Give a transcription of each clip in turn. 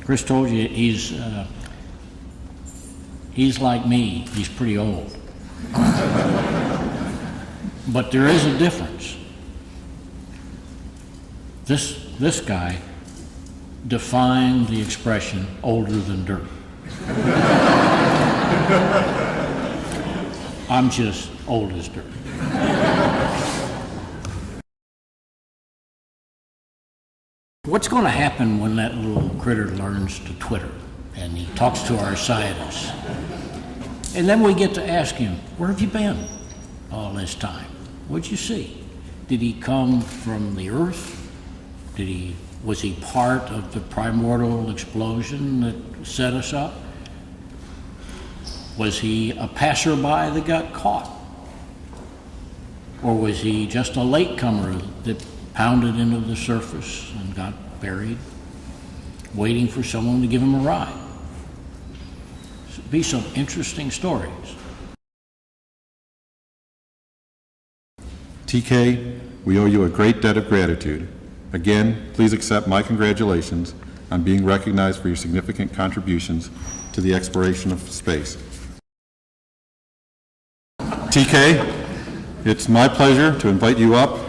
Chris told you he's like me. He's pretty old. But there is a difference. This guy defined the expression older than dirt. I'm just old as dirt. What's going to happen when that little critter learns to Twitter and he talks to our scientists? And then we get to ask him, where have you been all this time? What'd you see? Did he come from the Earth? Was he part of the primordial explosion that set us up? Was he a passerby that got caught? Or was he just a latecomer that pounded into the surface and got buried, waiting for someone to give him a ride? So be some interesting stories. TK, we owe you a great debt of gratitude. Again, please accept my congratulations on being recognized for your significant contributions to the exploration of space. TK, it's my pleasure to invite you up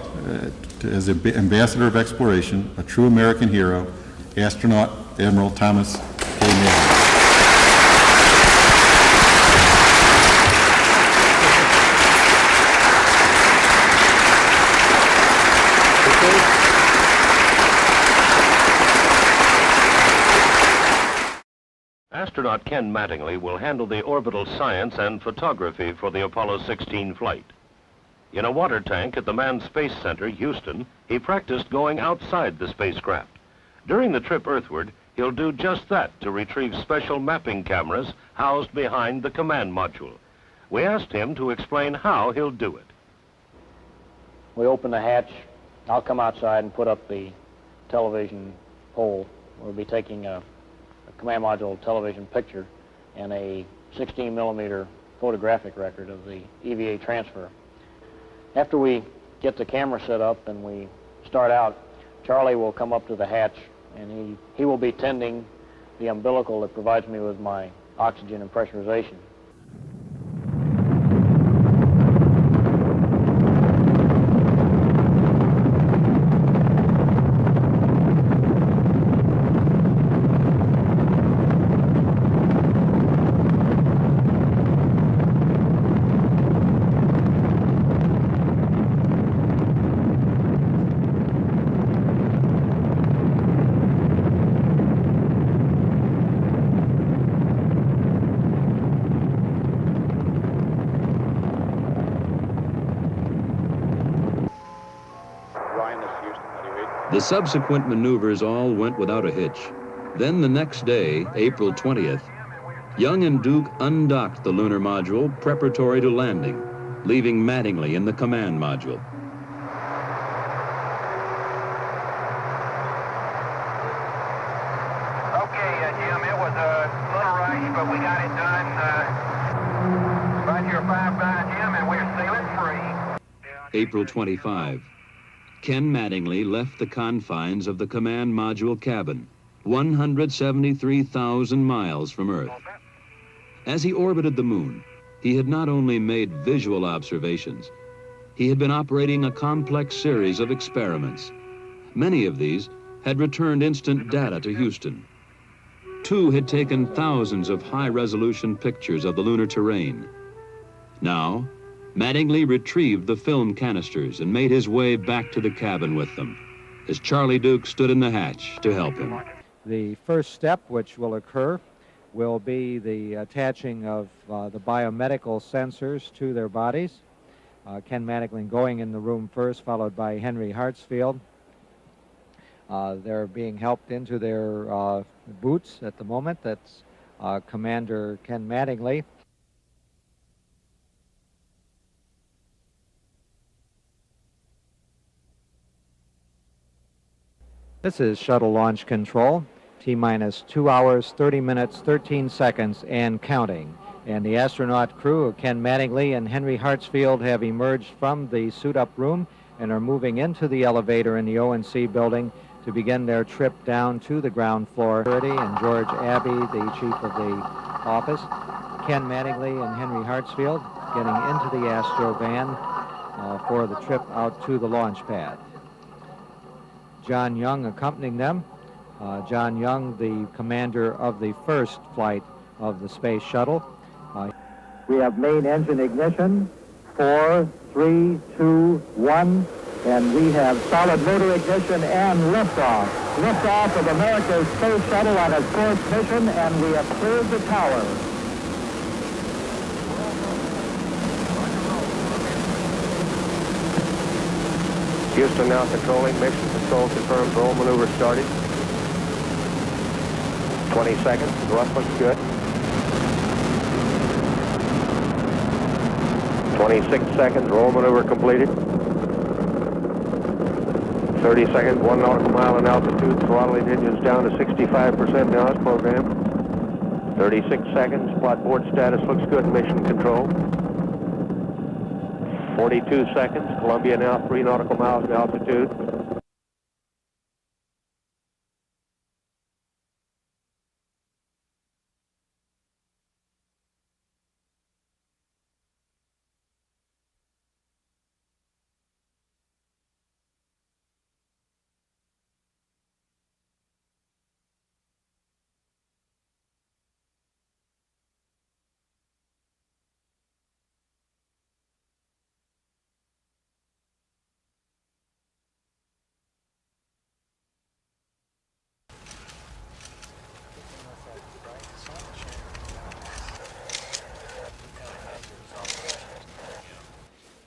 as Ambassador of Exploration, a true American hero, Astronaut Admiral Thomas K. Mattingly. Astronaut Ken Mattingly will handle the orbital science and photography for the Apollo 16 flight. In a water tank at the Manned Space Center, Houston, he practiced going outside the spacecraft. During the trip earthward, he'll do just that to retrieve special mapping cameras housed behind the command module. We asked him to explain how he'll do it. We open the hatch. I'll come outside and put up the television pole. We'll be taking a command module television picture and a 16 millimeter photographic record of the EVA transfer. After we get the camera set up and we start out, Charlie will come up to the hatch and he will be tending the umbilical that provides me with my oxygen and pressurization. The subsequent maneuvers all went without a hitch. Then the next day, April 20th, Young and Duke undocked the lunar module preparatory to landing, leaving Mattingly in the command module. Okay, Jim, it was a little rush, but we got it done. Right here, 5-9, Jim, and we're sailing free. April 25. Ken Mattingly left the confines of the command module cabin, 173,000 miles from Earth. As he orbited the moon, he had not only made visual observations, he had been operating a complex series of experiments. Many of these had returned instant data to Houston. 2 had taken thousands of high-resolution pictures of the lunar terrain. Now, Mattingly retrieved the film canisters and made his way back to the cabin with them, as Charlie Duke stood in the hatch to help him. The first step which will occur will be the attaching of the biomedical sensors to their bodies. Ken Mattingly going in the room first, followed by Henry Hartsfield. They're being helped into their boots at the moment. That's Commander Ken Mattingly. This is shuttle launch control, T-minus 2 hours, 30 minutes, 13 seconds, and counting. And the astronaut crew of Ken Mattingly and Henry Hartsfield have emerged from the suit-up room and are moving into the elevator in the O&C building to begin their trip down to the ground floor. And George Abbey, the chief of the office, Ken Mattingly and Henry Hartsfield getting into the Astro van for the trip out to the launch pad. John Young accompanying them. John Young, the commander of the first flight of the space shuttle. We have main engine ignition, 4, 3, 2, 1, and we have solid motor ignition and liftoff. Liftoff of America's space shuttle on its fourth mission, and we have cleared the tower. Houston now controlling. Mission control confirms roll maneuver started. 20 seconds. Thrust looks good. 26 seconds. Roll maneuver completed. 30 seconds. 1 nautical mile in altitude. Throttling engines down to 65% now as programmed. 36 seconds. Plot board status looks good. Mission control. 42 seconds. Columbia now 3 nautical miles in altitude.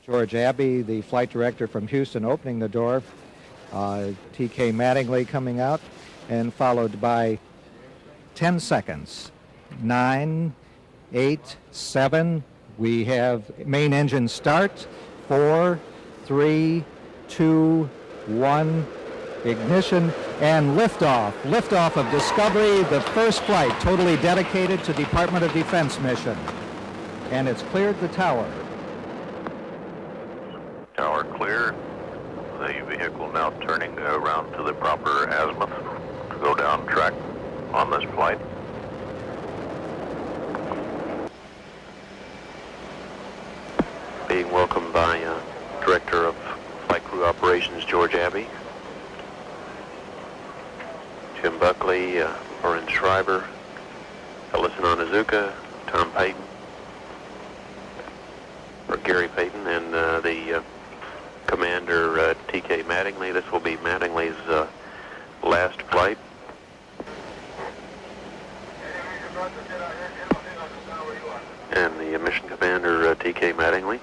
George Abbey, the flight director from Houston, opening the door. T.K. Mattingly coming out, and followed by 10 seconds. 9, 8, 7. We have main engine start. 4, 3, 2, 1. Ignition and liftoff. Liftoff of Discovery, the first flight totally dedicated to Department of Defense mission. And it's cleared the tower. Tower clear. The vehicle now turning around to the proper azimuth to go down track on this flight. Being welcomed by Director of Flight Crew Operations George Abbey, Jim Buckley, Oren Schreiber, Ellison Onizuka, Tom Payton, or Gary Payton, and the Commander T.K. Mattingly. This will be Mattingly's last flight. And the Mission Commander T.K. Mattingly.